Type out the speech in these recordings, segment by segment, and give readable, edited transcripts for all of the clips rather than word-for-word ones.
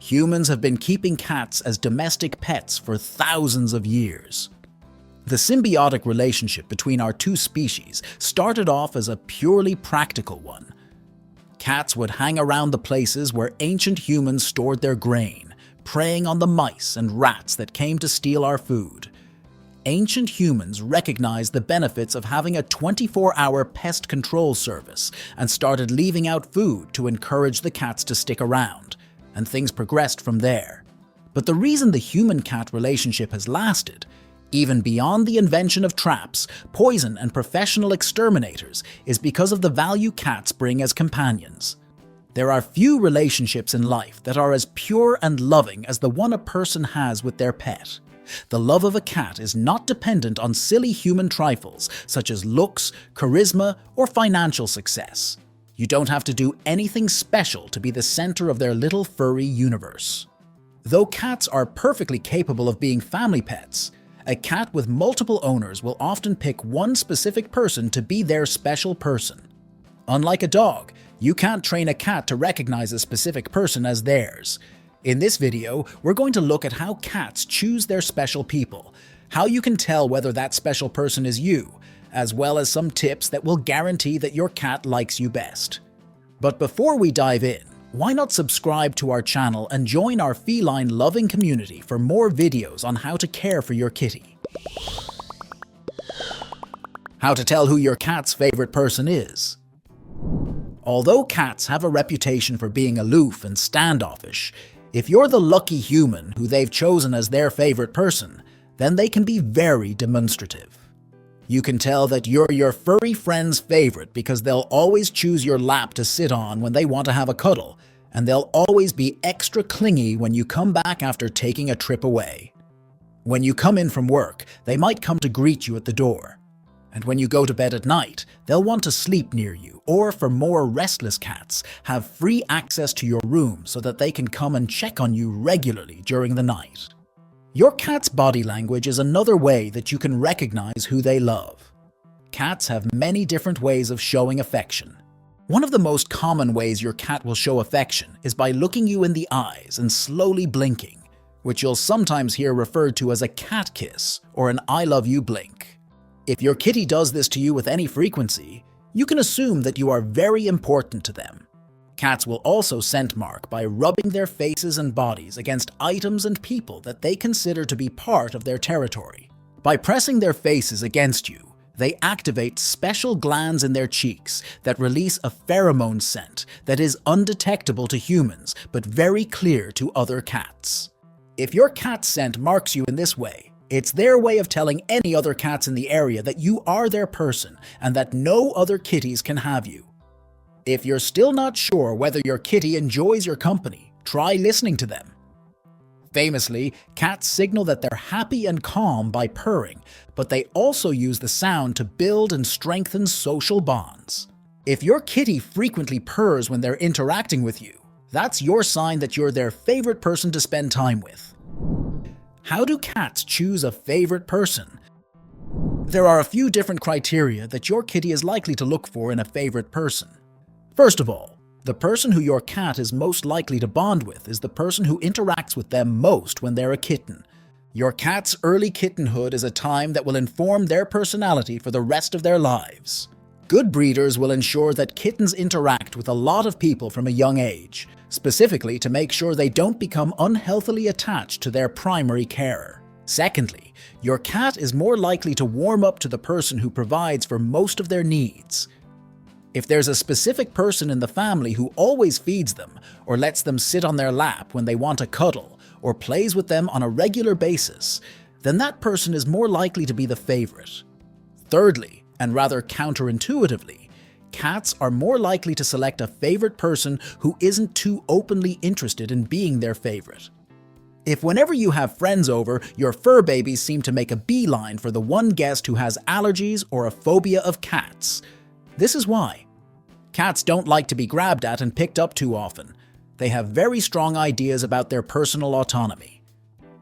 Humans have been keeping cats as domestic pets for thousands of years. The symbiotic relationship between our two species started off as a purely practical one. Cats would hang around the places where ancient humans stored their grain, preying on the mice and rats that came to steal our food. Ancient humans recognized the benefits of having a 24-hour pest control service and started leaving out food to encourage the cats to stick around, and things progressed from there. But the reason the human-cat relationship has lasted, even beyond the invention of traps, poison, and professional exterminators, is because of the value cats bring as companions. There are few relationships in life that are as pure and loving as the one a person has with their pet. The love of a cat is not dependent on silly human trifles such as looks, charisma, or financial success. You don't have to do anything special to be the center of their little furry universe. Though cats are perfectly capable of being family pets, a cat with multiple owners will often pick one specific person to be their special person. Unlike a dog, you can't train a cat to recognize a specific person as theirs. In this video, we're going to look at how cats choose their special people, how you can tell whether that special person is you, as well as some tips that will guarantee that your cat likes you best. But before we dive in, why not subscribe to our channel and join our feline loving community for more videos on how to care for your kitty. How to tell who your cat's favorite person is. Although cats have a reputation for being aloof and standoffish, if you're the lucky human who they've chosen as their favorite person, then they can be very demonstrative. You can tell that you're your furry friend's favorite because they'll always choose your lap to sit on when they want to have a cuddle, and they'll always be extra clingy when you come back after taking a trip away. When you come in from work, they might come to greet you at the door. And when you go to bed at night, they'll want to sleep near you, or for more restless cats, have free access to your room so that they can come and check on you regularly during the night. Your cat's body language is another way that you can recognize who they love. Cats have many different ways of showing affection. One of the most common ways your cat will show affection is by looking you in the eyes and slowly blinking, which you'll sometimes hear referred to as a cat kiss or an I love you blink. If your kitty does this to you with any frequency, you can assume that you are very important to them. Cats will also scent mark by rubbing their faces and bodies against items and people that they consider to be part of their territory. By pressing their faces against you, they activate special glands in their cheeks that release a pheromone scent that is undetectable to humans but very clear to other cats. If your cat's scent marks you in this way, it's their way of telling any other cats in the area that you are their person and that no other kitties can have you. If you're still not sure whether your kitty enjoys your company, try listening to them. Famously, cats signal that they're happy and calm by purring, but they also use the sound to build and strengthen social bonds. If your kitty frequently purrs when they're interacting with you, that's your sign that you're their favorite person to spend time with. How do cats choose a favorite person? There are a few different criteria that your kitty is likely to look for in a favorite person. First of all, the person who your cat is most likely to bond with is the person who interacts with them most when they're a kitten. Your cat's early kittenhood is a time that will inform their personality for the rest of their lives. Good breeders will ensure that kittens interact with a lot of people from a young age, specifically to make sure they don't become unhealthily attached to their primary carer. Secondly, your cat is more likely to warm up to the person who provides for most of their needs. If there's a specific person in the family who always feeds them, or lets them sit on their lap when they want a cuddle, or plays with them on a regular basis, then that person is more likely to be the favorite. Thirdly, and rather counterintuitively, cats are more likely to select a favorite person who isn't too openly interested in being their favorite. If whenever you have friends over, your fur babies seem to make a beeline for the one guest who has allergies or a phobia of cats, this is why. Cats don't like to be grabbed at and picked up too often. They have very strong ideas about their personal autonomy.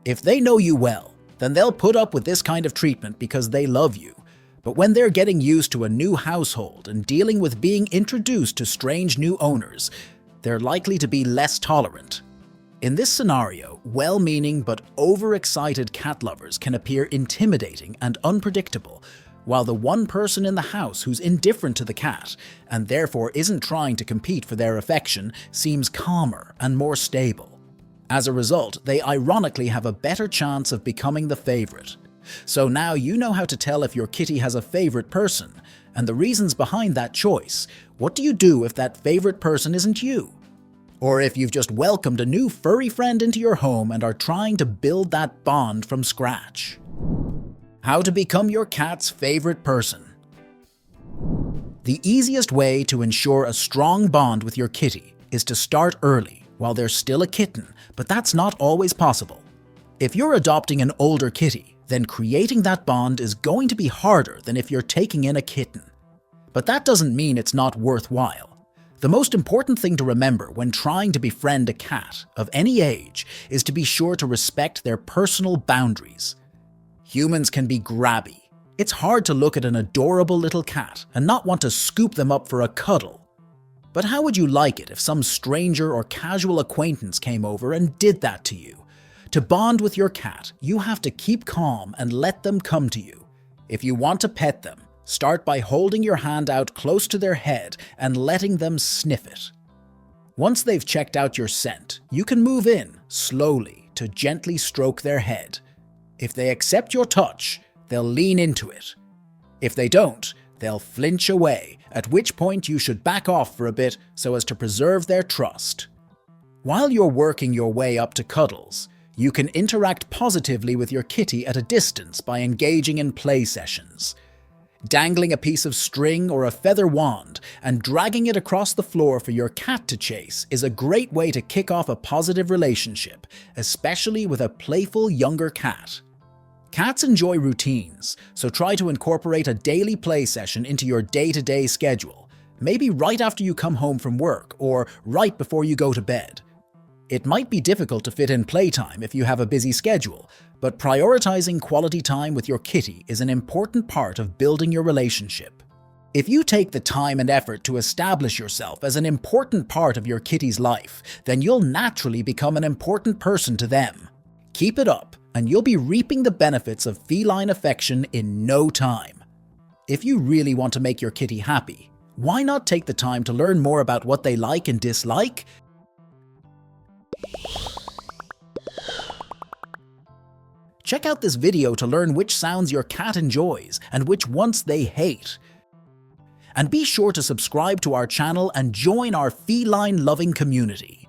If they know you well, then they'll put up with this kind of treatment because they love you. But when they're getting used to a new household and dealing with being introduced to strange new owners, they're likely to be less tolerant. In this scenario, well-meaning but overexcited cat lovers can appear intimidating and unpredictable, while the one person in the house who's indifferent to the cat, and therefore isn't trying to compete for their affection, seems calmer and more stable. As a result, they ironically have a better chance of becoming the favorite. So now you know how to tell if your kitty has a favorite person, and the reasons behind that choice. What do you do if that favorite person isn't you? Or if you've just welcomed a new furry friend into your home and are trying to build that bond from scratch? How to become your cat's favorite person. The easiest way to ensure a strong bond with your kitty is to start early, while they're still a kitten, but that's not always possible. If you're adopting an older kitty, then creating that bond is going to be harder than if you're taking in a kitten. But that doesn't mean it's not worthwhile. The most important thing to remember when trying to befriend a cat of any age is to be sure to respect their personal boundaries. Humans can be grabby. It's hard to look at an adorable little cat and not want to scoop them up for a cuddle. But how would you like it if some stranger or casual acquaintance came over and did that to you? To bond with your cat, you have to keep calm and let them come to you. If you want to pet them, start by holding your hand out close to their head and letting them sniff it. Once they've checked out your scent, you can move in, slowly, to gently stroke their head. If they accept your touch, they'll lean into it. If they don't, they'll flinch away, at which point you should back off for a bit so as to preserve their trust. While you're working your way up to cuddles, you can interact positively with your kitty at a distance by engaging in play sessions. Dangling a piece of string or a feather wand and dragging it across the floor for your cat to chase is a great way to kick off a positive relationship, especially with a playful younger cat. Cats enjoy routines, so try to incorporate a daily play session into your day-to-day schedule, maybe right after you come home from work or right before you go to bed. It might be difficult to fit in playtime if you have a busy schedule, but prioritizing quality time with your kitty is an important part of building your relationship. If you take the time and effort to establish yourself as an important part of your kitty's life, then you'll naturally become an important person to them. Keep it up, and you'll be reaping the benefits of feline affection in no time. If you really want to make your kitty happy, why not take the time to learn more about what they like and dislike? Check out this video to learn which sounds your cat enjoys and which ones they hate. And be sure to subscribe to our channel and join our feline-loving community.